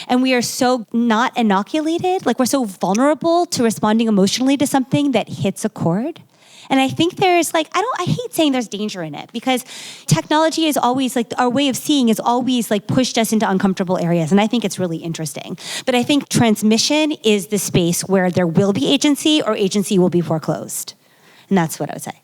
And we are so not inoculated, like we're so vulnerable to responding emotionally to something that hits a chord. And I think there's like, I hate saying there's danger in it because technology is always like, our way of seeing is always like pushed us into uncomfortable areas. And I think it's really interesting. But I think transmission is the space where there will be agency or agency will be foreclosed. And that's what I would say.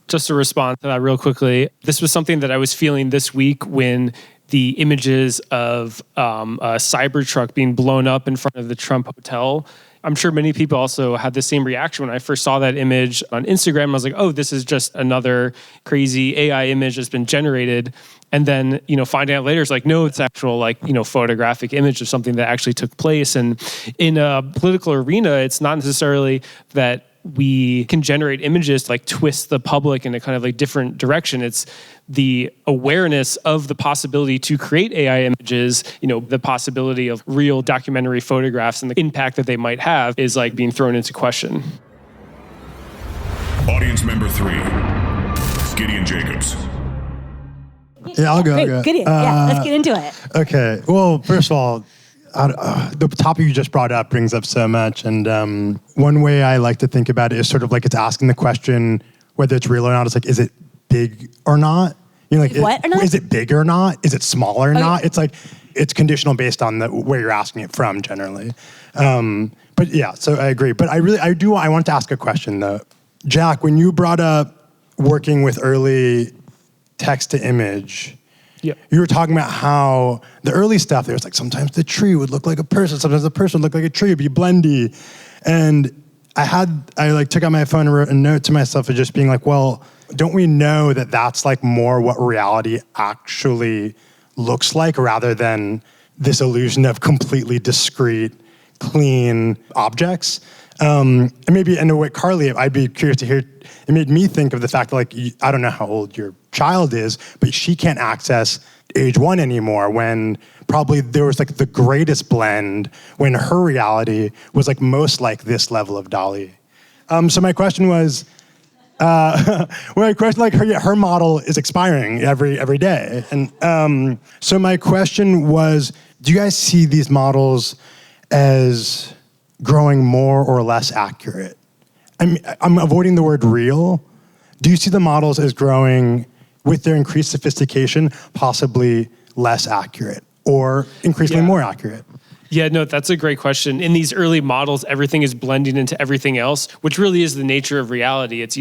Just to respond to that real quickly, this was something that I was feeling this week when the images of a Cybertruck being blown up in front of the Trump Hotel. I'm sure many people also had the same reaction when I first saw that image on Instagram. I was like, oh, this is just another crazy AI image that's been generated. And then, you know, finding out later, it's like, no, it's actual, like, you know, photographic image of something that actually took place. And in a political arena, it's not necessarily that we can generate images to like twist the public in a kind of like different direction. It's the awareness of the possibility to create AI images, the possibility of real documentary photographs and the impact that they might have is like being thrown into question. Audience member 3, Gideon Jacobs. Yeah, I'll go. Great, Gideon. Let's get into it. Okay. Well, first of all, the topic you just brought up brings up so much. And one way I like to think about it is sort of like it's asking the question whether it's real or not. It's like, is it big or not? What or not? Is it big or not? Is it small or not? It's like, it's conditional based on where you're asking it from generally. But yeah, so I agree. But I want to ask a question though. Jak, when you brought up working with early text to image, yep. You were talking about how the early stuff, there was like sometimes the tree would look like a person, sometimes the person would look like a tree, it'd be blendy. And I took out my phone and wrote a note to myself of just being like, well, don't we know that that's like more what reality actually looks like rather than this illusion of completely discrete, clean objects? And with Carly, I'd be curious to hear, it made me think of the fact that like, I don't know how old your child is, but she can't access age 1 anymore when probably there was like the greatest blend when her reality was like most like this level of Dolly. So my question was, her model is expiring every day. And so my question was, do you guys see these models as growing more or less accurate? I'm avoiding the word real. Do you see the models as growing with their increased sophistication, possibly less accurate or increasingly more accurate? Yeah, no, that's a great question. In these early models, everything is blending into everything else, which really is the nature of reality. It's,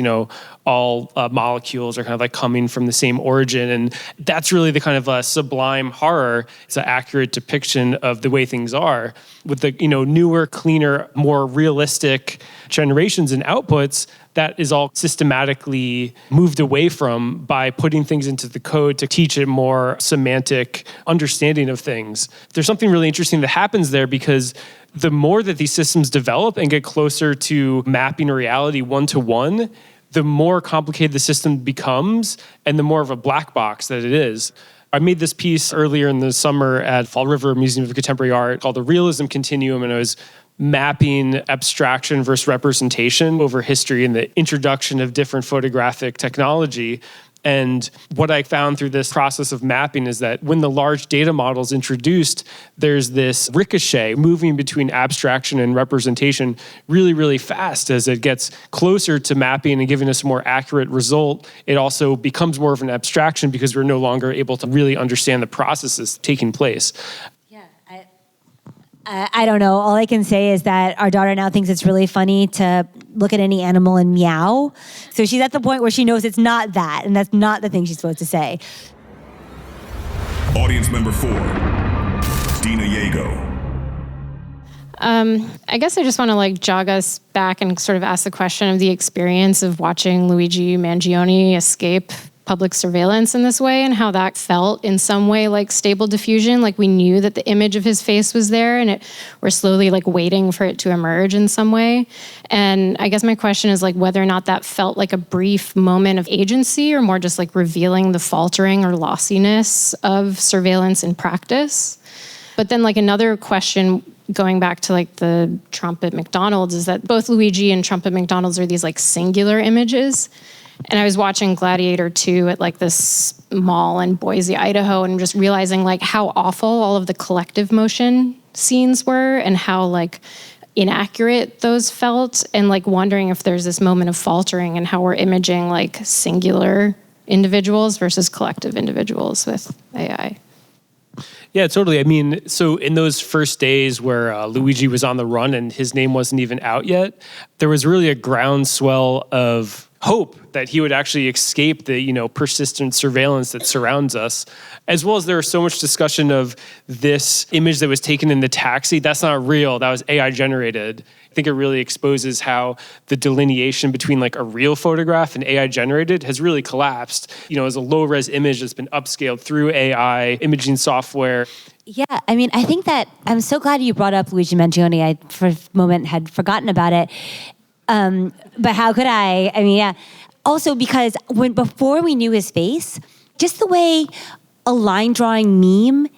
all molecules are kind of like coming from the same origin. And that's really the kind of sublime horror. It's an accurate depiction of the way things are. With the, newer, cleaner, more realistic generations and outputs, that is all systematically moved away from by putting things into the code to teach a more semantic understanding of things. There's something really interesting that happens there because the more that these systems develop and get closer to mapping a reality one-to-one, the more complicated the system becomes and the more of a black box that it is. I made this piece earlier in the summer at Fall River Museum of Contemporary Art called The Realism Continuum, and I was mapping abstraction versus representation over history and the introduction of different photographic technology. And what I found through this process of mapping is that when the large data model is introduced, there's this ricochet moving between abstraction and representation really, really fast. As it gets closer to mapping and giving us a more accurate result, it also becomes more of an abstraction because we're no longer able to really understand the processes taking place. I don't know. All I can say is that our daughter now thinks it's really funny to look at any animal and meow. So she's at the point where she knows it's not that, and that's not the thing she's supposed to say. Audience member 4, Dena Yago. I guess I just want to jog us back and sort of ask the question of the experience of watching Luigi Mangione escape public surveillance in this way and how that felt in some way like Stable Diffusion. Like we knew that the image of his face was there and we're slowly waiting for it to emerge in some way. And I guess my question is whether or not that felt like a brief moment of agency or more just revealing the faltering or lossiness of surveillance in practice. But then another question going back to the Trump at McDonald's is that both Luigi and Trump at McDonald's are these singular images. And I was watching Gladiator 2 at this mall in Boise, Idaho, and just realizing how awful all of the collective motion scenes were and how inaccurate those felt, and wondering if there's this moment of faltering and how we're imaging singular individuals versus collective individuals with AI. Yeah, totally. I mean, so in those first days where Luigi was on the run and his name wasn't even out yet, there was really a groundswell of hope that he would actually escape the, persistent surveillance that surrounds us, as well as there was so much discussion of this image that was taken in the taxi. That's not real. That was AI generated. I think it really exposes how the delineation between a real photograph and AI generated has really collapsed, as a low res image that's been upscaled through AI imaging software. Yeah, I mean, I think that I'm so glad you brought up Luigi Mangione. I, for a moment, had forgotten about it. But how could I? I mean, yeah. Also because before we knew his face, just the way a line drawing meme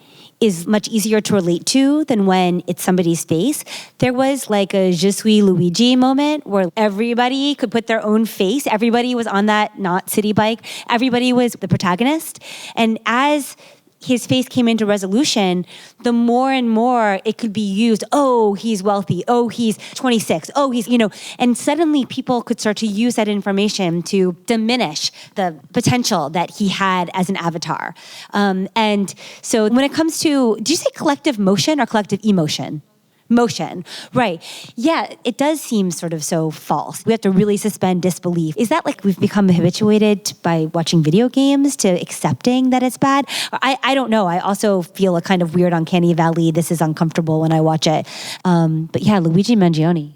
is much easier to relate to than when it's somebody's face. There was like a Je suis Luigi moment where everybody could put their own face. Everybody was on that not city bike. Everybody was the protagonist. And as his face came into resolution, the more and more it could be used. Oh, he's wealthy. Oh, he's 26. Oh, he's, and suddenly people could start to use that information to diminish the potential that he had as an avatar. And so when it comes to, did you say collective motion or collective emotion? Motion, right. Yeah, it does seem sort of so false. We have to really suspend disbelief. Is that like we've become habituated by watching video games to accepting that it's bad? I don't know. I also feel a kind of weird uncanny valley. This is uncomfortable when I watch it. But yeah, Luigi Mangione.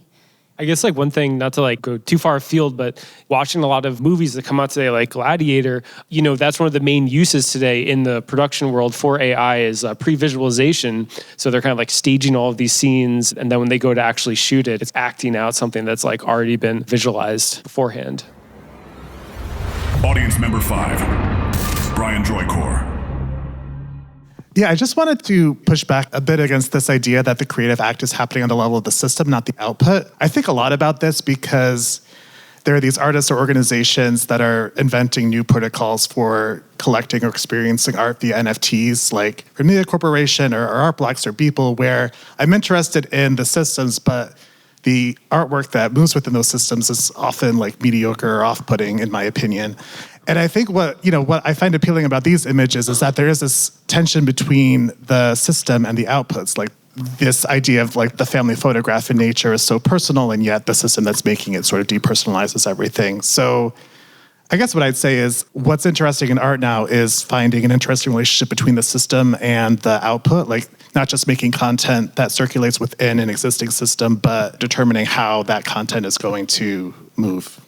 I guess like one thing, not to like go too far afield, but watching a lot of movies that come out today, like Gladiator, that's one of the main uses today in the production world for AI is pre-visualization. So they're kind of like staging all of these scenes, and then when they go to actually shoot it, it's acting out something that's like already been visualized beforehand. Audience member 5, Brian Droitcour. Yeah, I just wanted to push back a bit against this idea that the creative act is happening on the level of the system, not the output. I think a lot about this because there are these artists or organizations that are inventing new protocols for collecting or experiencing art via NFTs, like Reena Corporation or Art Blocks or Beeple, where I'm interested in the systems, but the artwork that moves within those systems is often like mediocre or off-putting, in my opinion. And I think what I find appealing about these images is that there is this tension between the system and the outputs. Like this idea of like the family photograph in nature is so personal, and yet the system that's making it sort of depersonalizes everything. So I guess what I'd say is what's interesting in art now is finding an interesting relationship between the system and the output, like not just making content that circulates within an existing system, but determining how that content is going to move.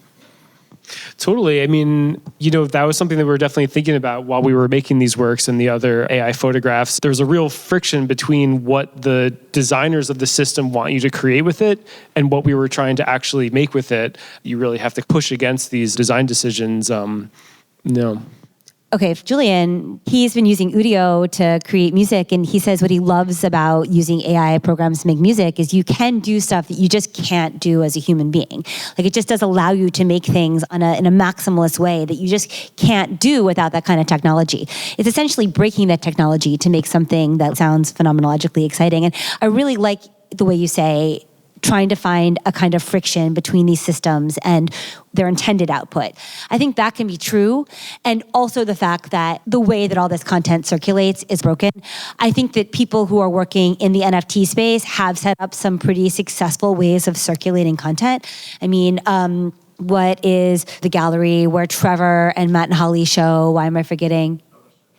Totally. I mean, that was something that we were definitely thinking about while we were making these works and the other AI photographs. There's a real friction between what the designers of the system want you to create with it and what we were trying to actually make with it. You really have to push against these design decisions. Okay, Julian, he's been using Udio to create music, and he says what he loves about using AI programs to make music is you can do stuff that you just can't do as a human being. Like it just does allow you to make things in a maximalist way that you just can't do without that kind of technology. It's essentially breaking that technology to make something that sounds phenomenologically exciting. And I really like the way you say trying to find a kind of friction between these systems and their intended output. I think that can be true. And also the fact that the way that all this content circulates is broken. I think that people who are working in the NFT space have set up some pretty successful ways of circulating content. I mean, what is the gallery where Trevor and Matt and Holly show, why am I forgetting?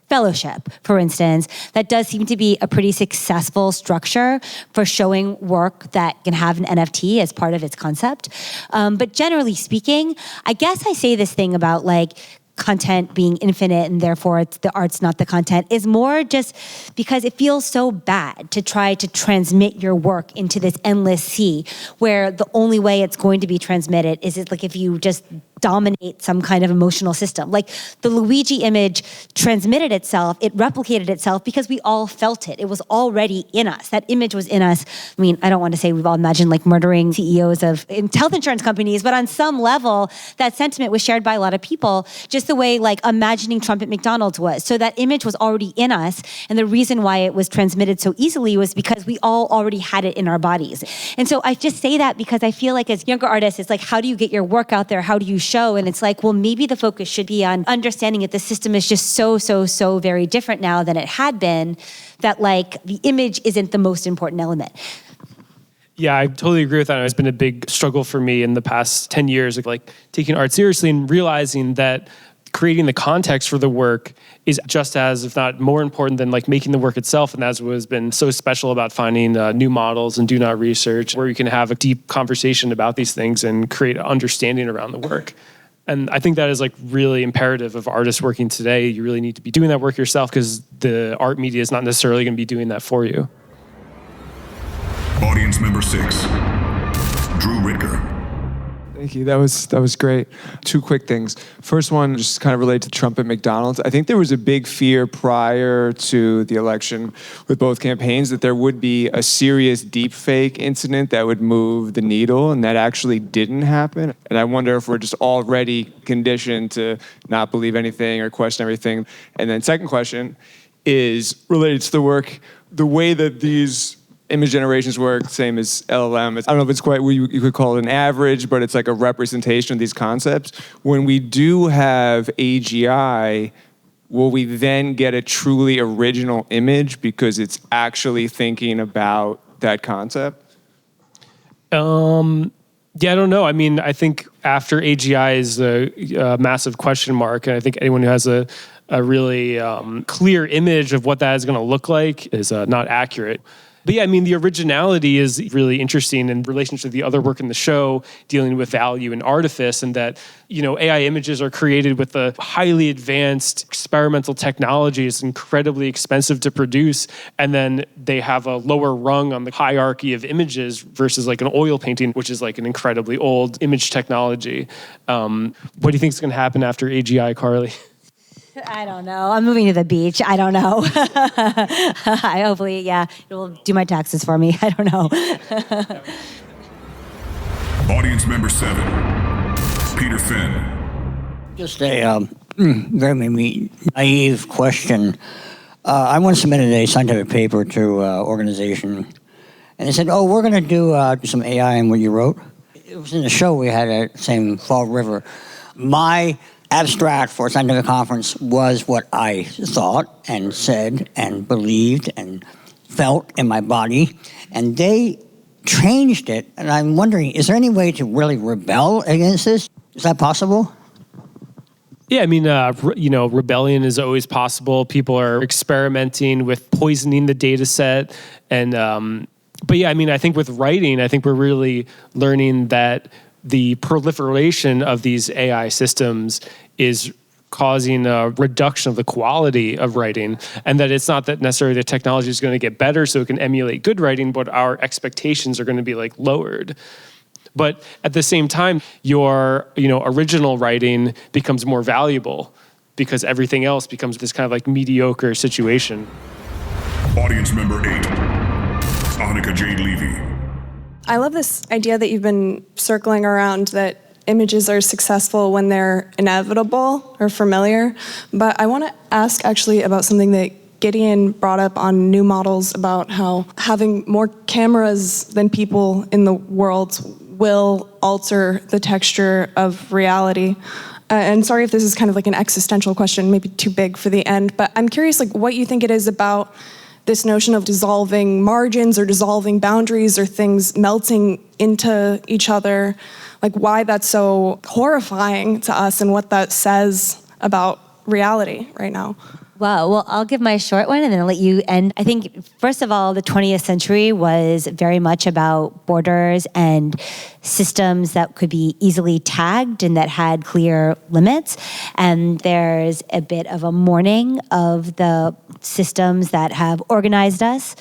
Fellowship, for instance, that does seem to be a pretty successful structure for showing work that can have an NFT as part of its concept. But generally speaking, I guess I say this thing about like content being infinite and therefore it's the art's not the content is more just because it feels so bad to try to transmit your work into this endless sea where the only way it's going to be transmitted is like if you just dominate some kind of emotional system. Like the Luigi image transmitted itself, it replicated itself because we all felt it. It was already in us. That image was in us. I mean, I don't want to say we've all imagined like murdering CEOs of health insurance companies, but on some level, that sentiment was shared by a lot of people, just the way like imagining Trump at McDonald's was. So that image was already in us. And the reason why it was transmitted so easily was because we all already had it in our bodies. And so I just say that because I feel like as younger artists, it's like, how do you get your work out there? How do you show? And it's like, well, maybe the focus should be on understanding that the system is just so very different now than it had been, that like the image isn't the most important element. Yeah, I totally agree with that. It's been a big struggle for me in the past 10 years, like taking art seriously and realizing that creating the context for the work is just as, if not more important than like making the work itself. And that's what has been so special about finding new models and do not research, where you can have a deep conversation about these things and create understanding around the work. And I think that is like really imperative of artists working today. You really need to be doing that work yourself because the art media is not necessarily going to be doing that for you. Audience member 6, Drew Ritger. Thank you. That was great. Two quick things. First one, just kind of related to Trump and McDonald's. I think there was a big fear prior to the election with both campaigns that there would be a serious deepfake incident that would move the needle, and that actually didn't happen. And I wonder if we're just already conditioned to not believe anything or question everything. And then second question is related to the work, the way that these image generations work, same as LLM. I don't know if it's quite what you could call it an average, but it's like a representation of these concepts. When we do have AGI, will we then get a truly original image because it's actually thinking about that concept? Yeah, I don't know. I mean, I think after AGI is a massive question mark, and I think anyone who has a really clear image of what that is going to look like is not accurate. But yeah, I mean, the originality is really interesting in relation to the other work in the show dealing with value and artifice, and that, AI images are created with a highly advanced experimental technology. It's incredibly expensive to produce, and then they have a lower rung on the hierarchy of images versus like an oil painting, which is like an incredibly old image technology. What do you think is going to happen after AGI, Carly? I don't know. I'm moving to the beach. I don't know. Hopefully, it will do my taxes for me. I don't know. Audience member 7, Peter Fend. Just a very naive question. I once submitted a scientific paper to an organization, and they said, we're going to do some AI in what you wrote. It was in the show we had at same Fall River. My abstract for a scientific conference was what I thought and said and believed and felt in my body, and they changed it. And I'm wondering, is there any way to really rebel against this? Is that possible? Yeah, I mean, rebellion is always possible. People are experimenting with poisoning the data set. And, but yeah, I mean, I think with writing, I think we're really learning that the proliferation of these AI systems is causing a reduction of the quality of writing, and that it's not that necessarily the technology is going to get better so it can emulate good writing, but our expectations are going to be like lowered. But at the same time, your original writing becomes more valuable because everything else becomes this kind of like mediocre situation. Audience member 8, Anika Jade Levy. I love this idea that you've been circling around, that images are successful when they're inevitable or familiar. But I want to ask actually about something that Gideon brought up on new models, about how having more cameras than people in the world will alter the texture of reality. And sorry if this is kind of like an existential question, maybe too big for the end, but I'm curious like what you think it is about this notion of dissolving margins or dissolving boundaries or things melting into each other, like why that's so horrifying to us and what that says about reality right now. Wow. Well, I'll give my short one and then I'll let you end. I think, first of all, the 20th century was very much about borders and systems that could be easily tagged and that had clear limits. And there's a bit of a mourning of the systems that have organized us,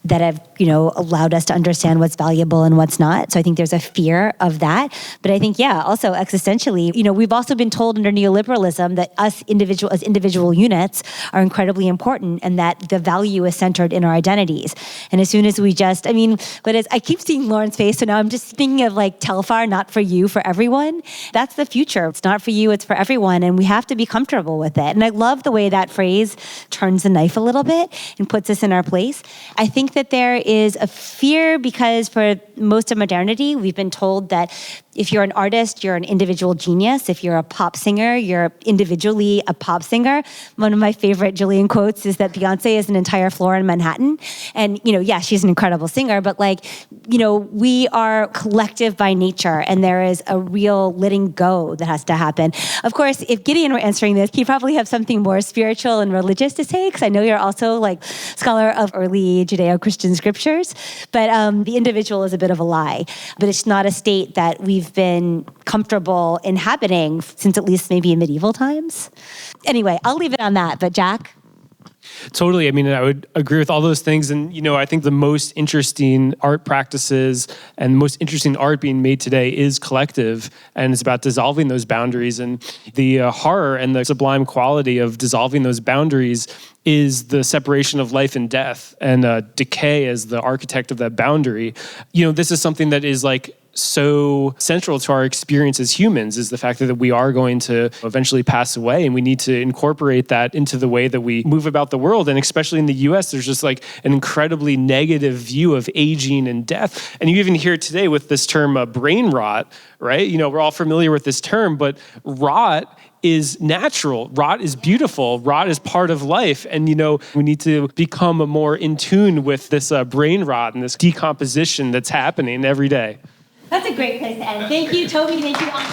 that have, allowed us to understand what's valuable and what's not. So I think there's a fear of that. But I think, also existentially, we've also been told under neoliberalism that us as individual units are incredibly important and that the value is centered in our identities. And as soon as we I keep seeing Lauren's face, so now I'm just thinking of like Telfar, not for you, for everyone. That's the future. It's not for you, it's for everyone. And we have to be comfortable with it. And I love the way that phrase turns the knife a little bit and puts us in our place. I think that there is a fear because for most of modernity, we've been told that if you're an artist, you're an individual genius. If you're a pop singer, you're individually a pop singer. One of my favorite Jillian quotes is that Beyonce is an entire floor in Manhattan. And, she's an incredible singer, but we are collective by nature and there is a real letting go that has to happen. Of course, if Gideon were answering this, he'd probably have something more spiritual and religious to say, because I know you're also scholar of early Judeo-Christian scriptures, but the individual is a bit of a lie. But it's not a state that we've been comfortable inhabiting since at least maybe in medieval times. Anyway, I'll leave it on that, but Jak? Totally. I mean, I would agree with all those things. And, I think the most interesting art practices and the most interesting art being made today is collective. And it's about dissolving those boundaries. And the horror and the sublime quality of dissolving those boundaries is the separation of life and death, and decay as the architect of that boundary. This is something that is so central to our experience as humans, is the fact that we are going to eventually pass away, and we need to incorporate that into the way that we move about the world. And especially in the US, there's just an incredibly negative view of aging and death. And you even hear it today with this term brain rot, right? We're all familiar with this term, but rot is natural. Rot is beautiful. Rot is part of life. And, we need to become more in tune with this brain rot and this decomposition that's happening every day. That's a great place to end. Thank you, Tobi. Thank you, Amant.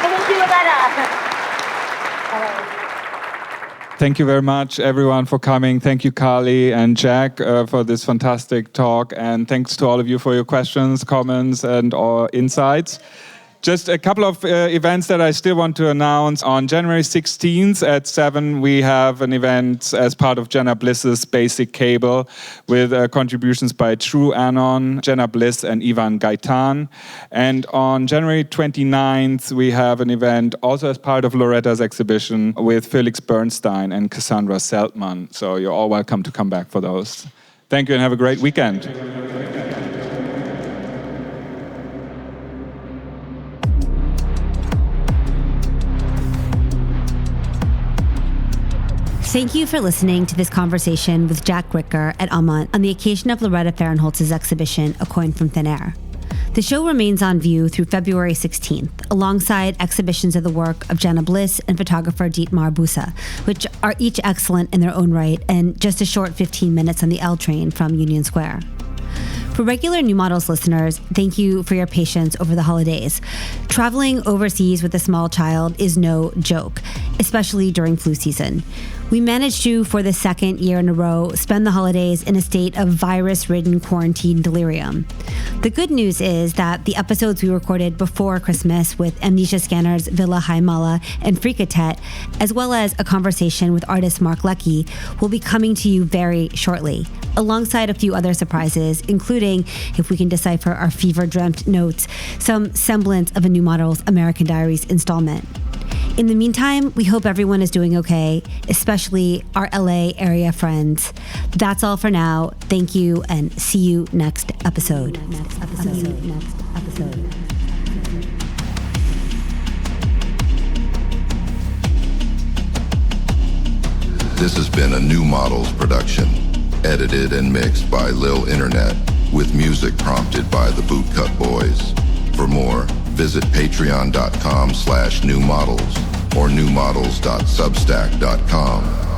Thank you, Loretta. Thank you very much, everyone, for coming. Thank you, Carly and Jak, for this fantastic talk. And thanks to all of you for your questions, comments, and all insights. Just a couple of events that I still want to announce. On January 16th at 7, we have an event as part of Jenna Bliss's Basic Cable with contributions by True Anon, Jenna Bliss, and Ivan Gaitan. And on January 29th, we have an event also as part of Loretta's exhibition with Felix Bernstein and Cassandra Seltman. So you're all welcome to come back for those. Thank you and have a great weekend. Thank you for listening to this conversation with Jak Ritger at Amant on the occasion of Loretta Fahrenholz's exhibition, A Coin from Thin Air. The show remains on view through February 16th, alongside exhibitions of the work of Jenna Bliss and photographer Dietmar Busta, which are each excellent in their own right, and just a short 15 minutes on the L train from Union Square. For regular New Models listeners, thank you for your patience over the holidays. Traveling overseas with a small child is no joke, especially during flu season. We managed to, for the second year in a row, spend the holidays in a state of virus-ridden quarantine delirium. The good news is that the episodes we recorded before Christmas with Amnesia Scanners, Villa Haimala, and Frikatet, as well as a conversation with artist Mark Leckie, will be coming to you very shortly, alongside a few other surprises, including, if we can decipher our fever-dreamt notes, some semblance of a New Models American Diaries installment. In the meantime, we hope everyone is doing okay, especially our LA area friends. That's all for now. Thank you, and see you next episode. This has been a New Models production, edited and mixed by Lil Internet, with music prompted by the Bootcut Boys. For more, visit patreon.com/newmodels or newmodels.substack.com.